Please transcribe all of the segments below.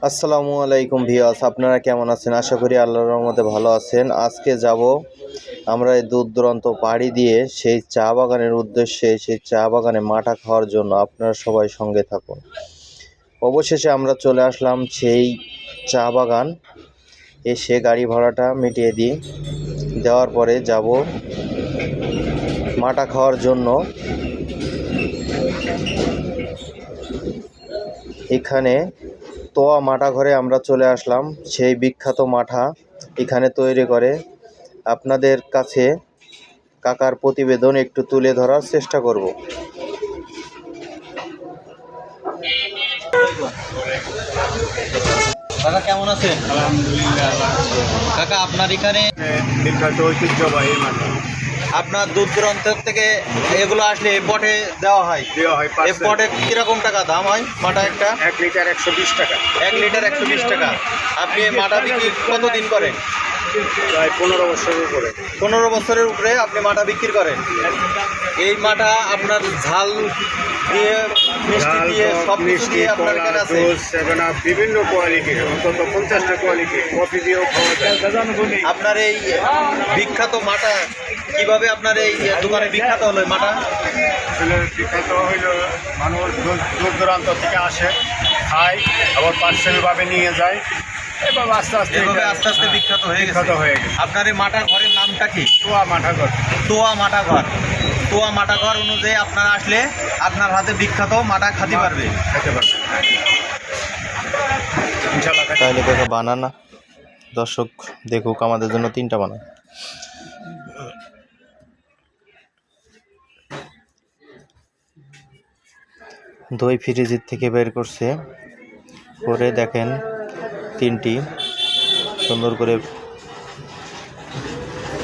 আসসালামু আলাইকুম ভিউয়ার্স, আপনারা কেমন আছেন? আশা করি আল্লাহর রহমতে ভালো আছেন। আজকে যাব আমরা এই দূর দূরান্ত পাড়ি দিয়ে সেই চা বাগানের উদ্দেশ্যে, সেই চা বাগানে মাঠা খাওয়ার জন্য। আপনারা সবাই সঙ্গে থাকুন। অবশেষে আমরা চলে আসলাম সেই চা বাগান। এসে গাড়ি ভাড়াটা মিটিয়ে দিই, দেওয়ার পরে যাব মাঠা খাওয়ার জন্য। এখানে তোয়া মাঠা ঘরে আমরা চলে আসলাম। সেই বিখ্যাত মাঠা এখানে তৈরি করে। আপনাদের কাছে কাকার প্রতিবেদন একটু তুলে ধরার চেষ্টা করব। কাকা কেমন আছেন? আলহামদুলিল্লাহ। কাকা আপনার এখানে বিখ্যাত ঐতিহ্যবাহী মাঠা আপনার দূর দূরান্ত থেকে এগুলো আসলে এই পটে দেওয়া হয়। এই পটে কিরকম টাকা দাম হয় মাঠা একটা? 1 লিটার 120 টাকা। 1 লিটার 120 টাকা। আপনি এই মাঠা বিক্রি কতদিন করেন? প্রায় 15 বছরের উপরে। 15 বছরের উপরে আপনি মাঠা বিক্রি করেন। এই মাঠা আপনার ঝাল দিয়ে, মিষ্টি দিয়ে, সব কিছু দিয়ে আপনার এখানে আছে। বিভিন্ন কোয়ালিটির, অন্তত 50টা কোয়ালিটি। কফি দিয়েও খাওয়া যায়। আপনার এই বিখ্যাত মাঠা কিভাবে আপনার এই দোকানে বিখ্যাত হলো মাঠা? আসলে বিখ্যাত হইল মানুষ দূর দূরান্ত থেকে আসে, খায়, আবার পার্সেলভাবে নিয়ে যায়। এভাবে আস্তে আস্তে বিখ্যাত হয়ে গেছে। আপনার এই মাঠা ঘরের নামটা কি? তোয়া মাঠা ঘর। তোয়া মাঠা ঘর। তোয়া মাঠা ঘর অনুযায়ী আপনারা আসলে আপনার হাতে বিখ্যাত মাঠা খেতে পারবে। ইনশাআল্লাহ। তাহলে কাকা বানানা দর্শক দেখুক, আমাদের জন্য 3টা বানান। দই ফ্রিজের থেকে বের করছে, করে দেখেন 3টি সুন্দর করে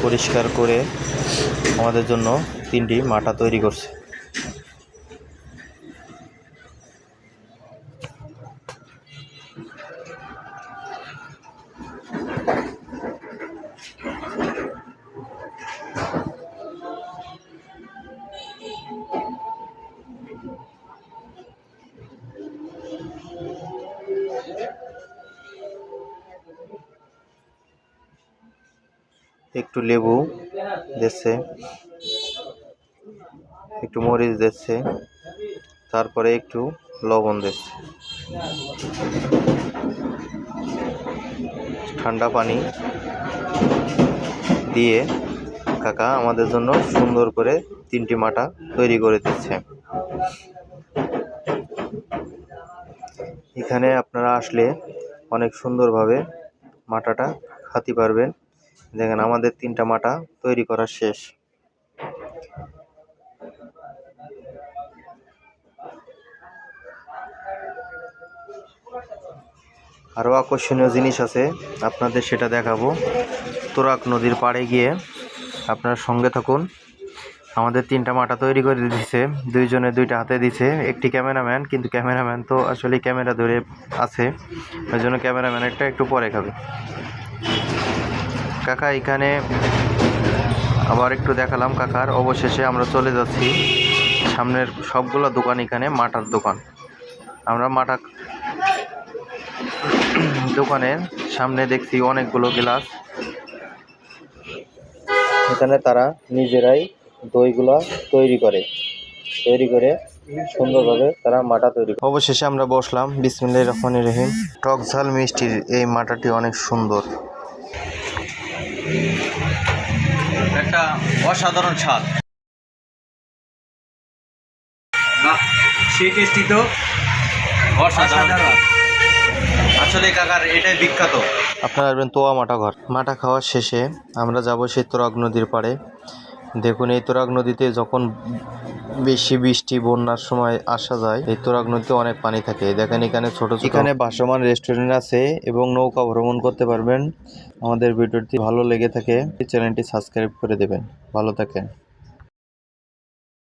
পরিষ্কার করে আমাদের জন্য 3টি মাঠা তৈরি করছে। একটু লেবু দিচ্ছে, একটু মরিচ দিচ্ছে, তারপরে একটু লবণ দিচ্ছে, ঠান্ডা পানি দিয়ে কাকা আমাদের জন্য সুন্দর করে 3টি মাঠা তৈরি করে দিচ্ছে। এখানে আপনারা আসলে অনেক সুন্দরভাবে মাঠাটা খেতে পারবেন। দেখেন আমাদের 3টা মাঠা তৈরি করা শেষ। আরও আকর্ষণীয় জিনিস আছে, আপনাদের সেটা দেখাবো। তুরাগ নদীর পাড়ে গিয়ে আপনারা সঙ্গে থাকুন। আমাদের 3টা মাঠা তৈরি করে দিয়েছে, 2 জনে 2টা হাতে দিছে। একটি ক্যামেরাম্যান, কিন্তু ক্যামেরাম্যান তো আসলে ক্যামেরা ধরে আছে, ওই জন্য ক্যামেরাম্যানেরটা একটু পরে খাবে। কাকা এখানে আবার একটু দেখালাম কাকার। অবশেষে আমরা চলে যাচ্ছি সামনের সবগুলো দোকান, এখানে মাঠার দোকান। আমরা মাঠা দোকানের সামনে দেখছি অনেকগুলো গ্লাস। এখানে তারা নিজেরাই দইগুলা তৈরি করে সুন্দরভাবে তারা মাঠা তৈরি করে। অবশেষে আমরা বসলাম। বিসমিল্লাহির রহমানির রহিম। টক ঝাল মিষ্টির এই মাঠাটি অনেক সুন্দর, একটা অসাধারণ স্বাদ। সেই টেস্টি তো অসাধারণ। আসলে কাকার এটাই বিখ্যাত। আপনারা আসবেন তোয়া মাঠা ঘর। মাঠা খাওয়ার শেষে আমরা যাব সেই তুরাগ নদীর পাড়ে। দেখুন এই তুরাগ নদীতে যখন বেশি বৃষ্টি, বন্যার সময় আসা যায়, এই তুরাগ নদীতে অনেক পানি থাকে। দেখেন এখানে ছোট ছোট এখানে ভাসমান রেস্টুরেন্ট আছে এবং নৌকা ভ্রমণ করতে পারবেন। আমাদের ভিডিওটি ভালো লেগে থাকে চ্যানেলটি সাবস্ক্রাইব করে দেবেন। ভালো থাকেন।